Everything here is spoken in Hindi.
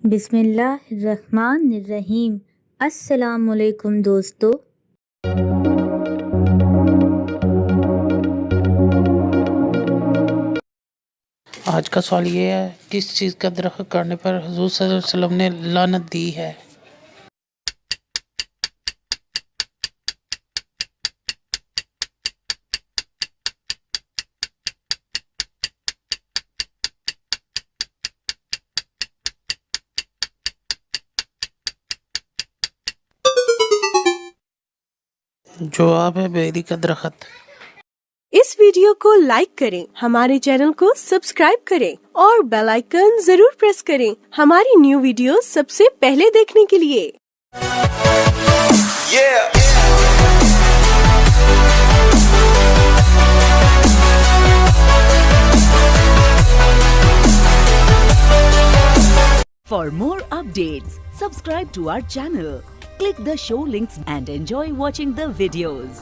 बिस्मिल्लाहिर्रहमानिर्रहीम। अस्सलामुअलैकुम दोस्तों। आज का सवाल ये है, किस चीज़ का दरख्त काटने पर हुज़ूर सल्लल्लाहु अलैहि वसल्लम ने लानत दी है। जवाब है बेरी का दरख्त। इस वीडियो को लाइक करें, हमारे चैनल को सब्सक्राइब करें और बेल आइकन जरूर प्रेस करें हमारी न्यू वीडियो सबसे पहले देखने के लिए। For more updates, subscribe to our channel, click the show links and enjoy watching the videos.